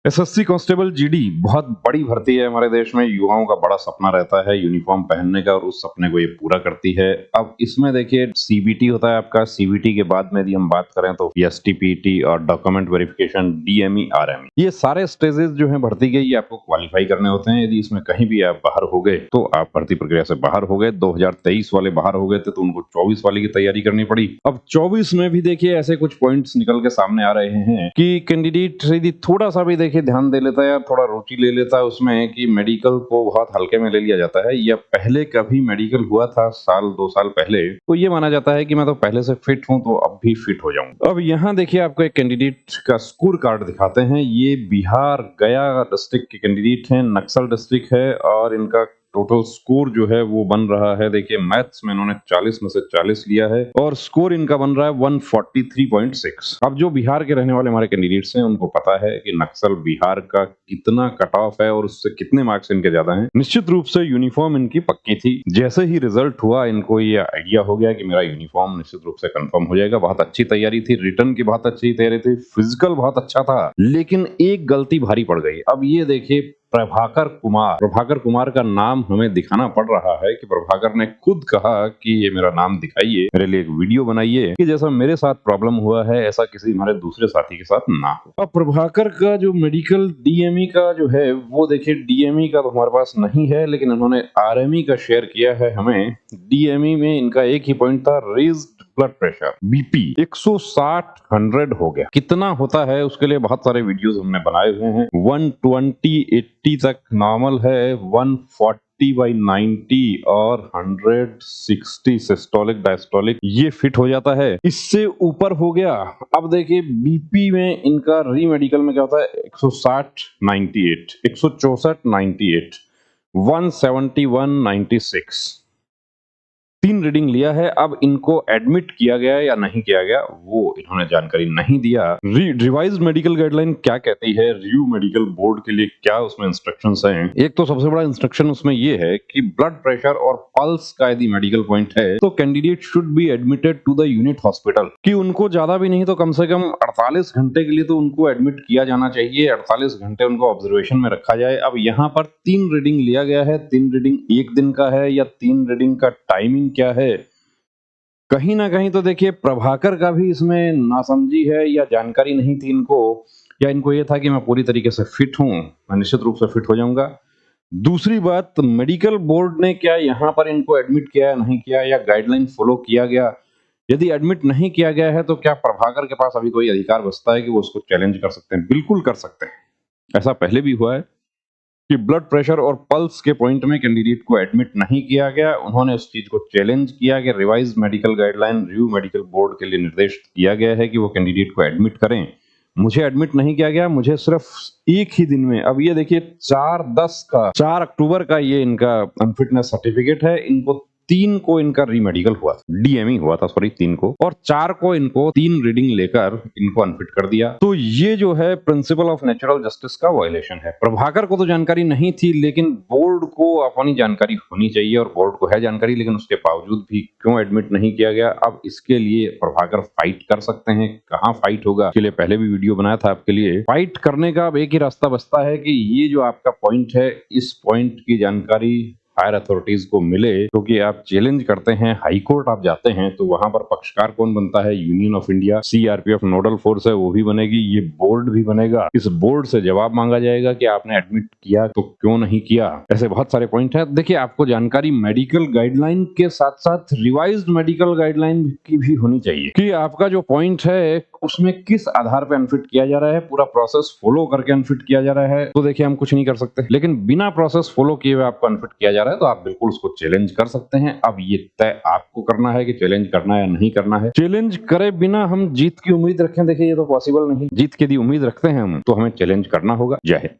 SSC constable GD बहुत बड़ी भर्ती है हमारे देश में। युवाओं का बड़ा सपना रहता है यूनिफॉर्म पहनने का और उस सपने को ये पूरा करती है। अब इसमें देखिए सीबीटी होता है आपका। सीबीटी के बाद में यदि हम बात करें तो एसटीपीटी और डॉक्यूमेंट वेरिफिकेशन, डीएमई, आरएमई, ये सारे स्टेजेस जो है भर्ती के ये आपको क्वालिफाई करने होते हैं। यदि इसमें कहीं भी आप बाहर हो गए तो आप भर्ती प्रक्रिया से बाहर हो गए। 2023 वाले बाहर हो गए थे तो उनको 24 वाले की तैयारी करनी पड़ी। अब 24 में भी देखिए ऐसे कुछ पॉइंट्स निकल के सामने आ रहे हैं कि कैंडिडेट यदि थोड़ा सा भी देखिए ध्यान दे लेता है या थोड़ा रुचि ले लेता है उसमें कि मेडिकल को बहुत हल्के में ले लिया जाता है या पहले कभी मेडिकल हुआ था साल 2 साल पहले, तो ये माना जाता है कि मैं तो पहले से फिट हूं तो अब भी फिट हो जाऊं। अब यहाँ देखिए आपको एक कैंडिडेट का स्कोर कार्ड दिखाते हैं। ये बिहार गया डिस्ट्रिक्ट के कैंडिडेट हैं, नक्सल डिस्ट्रिक्ट है और इनका टोटल स्कोर जो है वो बन रहा है, देखिए मैथ्स में इन्होंने 40 में से 40 लिया है और स्कोर इनका बन रहा है 143.6। अब जो बिहार के रहने वाले हमारे कैंडिडेट्स हैं उनको पता है कि नक्सल बिहार का कितना कट ऑफ है और उससे कितने मार्क्स इनके ज्यादा हैं। निश्चित रूप से यूनिफॉर्म इनकी पक्की थी। जैसे ही रिजल्ट हुआ इनको ये आइडिया हो गया कि मेरा यूनिफॉर्म निश्चित रूप से कंफर्म हो जाएगा। बहुत अच्छी तैयारी थी, रिटर्न की बहुत अच्छी तैयारी थी, फिजिकल बहुत अच्छा था, लेकिन एक गलती भारी पड़ गई। अब ये देखिए प्रभाकर कुमार का नाम हमें दिखाना पड़ रहा है कि प्रभाकर ने खुद कहा कि ये मेरा नाम दिखाइए, मेरे लिए एक वीडियो बनाइए कि जैसा मेरे साथ प्रॉब्लम हुआ है ऐसा किसी हमारे दूसरे साथी के साथ ना हो। अब प्रभाकर का जो मेडिकल डीएमई का जो है वो देखिए, डीएमई का तो हमारे पास नहीं है लेकिन इन्होंने आरएमई का शेयर किया है हमें। डीएमई में इनका एक ही पॉइंट था, रेज्ड ब्लड प्रेशर, बीपी 160/100 हो गया। कितना होता है उसके लिए बहुत सारे वीडियोस हमने बनाए हुए हैं। 120/80 तक नॉर्मल है, 140/90 और 160 सिस्टोलिक डायस्टोलिक ये फिट हो जाता है। इससे ऊपर हो गया। अब देखिए बीपी में इनका री मेडिकल में क्या होता है, 160/98, 164/98, 171/96, 3 रीडिंग लिया है। अब इनको एडमिट किया गया या नहीं किया गया वो इन्होंने जानकारी नहीं दिया। रिवाइज्ड मेडिकल गाइडलाइन क्या कहती है, रिव्यू मेडिकल बोर्ड के लिए क्या उसमें इंस्ट्रक्शंस हैं। एक तो सबसे बड़ा इंस्ट्रक्शन उसमें ये है कि ब्लड प्रेशर और पल्स का यदि मेडिकल पॉइंट है तो candidate should be admitted to the unit hospital, कि उनको ज्यादा भी नहीं तो कम से कम 48 घंटे के लिए तो उनको एडमिट किया जाना चाहिए। 48 घंटे उनको ऑब्जर्वेशन में रखा जाए। अब यहाँ पर 3 रीडिंग लिया गया है। 3 रीडिंग एक दिन का है या 3 रीडिंग का टाइमिंग क्या है, कहीं ना कहीं तो देखिए प्रभाकर का भी इसमें नासमझी है या जानकारी नहीं थी इनको, या इनको ये था कि मैं पूरी तरीके से फिट हूं, मैं निश्चित रूप से फिट हो जाऊंगा। दूसरी बात, मेडिकल बोर्ड ने क्या यहाँ पर इनको एडमिट किया या नहीं किया, या गाइडलाइन फॉलो किया गया। यदि एडमिट नहीं किया गया है तो क्या प्रभाकर के पास अभी कोई अधिकार बचता है कि वो उसको चैलेंज कर सकते हैं? बिल्कुल कर सकते हैं। ऐसा पहले भी हुआ है कि ब्लड प्रेशर और पल्स के पॉइंट में कैंडिडेट को एडमिट नहीं किया गया, उन्होंने उस चीज को चैलेंज किया कि revise medical guideline review medical board के लिए निर्देश दिया गया है कि वो कैंडिडेट को एडमिट करें। मुझे एडमिट नहीं किया गया, मुझे सिर्फ एक ही दिन में, अब ये देखिए 4 अक्टूबर का ये इनका अनफिटनेस सर्टिफिकेट है। इनको 3 को इनका रीमेडिकल हुआ, डीएमई हुआ था सॉरी 3 को, और 4 को इनको 3 रीडिंग लेकर इनको अनफिट कर दिया। तो ये जो है प्रिंसिपल ऑफ नेचुरल जस्टिस का वायलेशन है। प्रभाकर को तो जानकारी नहीं थी लेकिन बोर्ड को अपनी जानकारी होनी चाहिए और बोर्ड को है जानकारी, लेकिन उसके बावजूद भी क्यों एडमिट नहीं किया गया। अब इसके लिए प्रभाकर फाइट कर सकते हैं। कहाँ फाइट होगा, इसके लिए पहले भी वीडियो बनाया था आपके लिए। फाइट करने का अब एक ही रास्ता बचता है कि ये जो आपका पॉइंट है इस पॉइंट की जानकारी हायर अथॉरिटीज को मिले, क्योंकि आप चैलेंज करते हैं, हाई कोर्ट आप जाते हैं तो वहां पर पक्षकार कौन बनता है? Union of India, CRPF nodal force है वो भी बनेगी, ये बोर्ड भी बनेगा। इस बोर्ड से जवाब मांगा जाएगा कि आपने एडमिट किया तो क्यों नहीं किया। ऐसे बहुत सारे पॉइंट है। देखिए आपको जानकारी मेडिकल गाइडलाइन के साथ साथ रिवाइज्ड मेडिकल गाइडलाइन की भी होनी चाहिए कि आपका जो पॉइंट है उसमें किस आधार पे अनफिट किया जा रहा है, पूरा प्रोसेस फॉलो करके अनफिट किया जा रहा है तो देखिए हम कुछ नहीं कर सकते, लेकिन बिना प्रोसेस फॉलो किए हुए आपको अनफिट किया जा रहा है तो आप बिल्कुल उसको चैलेंज कर सकते हैं। अब ये तय आपको करना है कि चैलेंज करना है या नहीं करना है। चैलेंज करे बिना हम जीत की उम्मीद रखें, देखिए ये तो पॉसिबल नहीं। जीत की यदि उम्मीद रखते हैं हम तो हमें चैलेंज करना होगा। जय हिंद।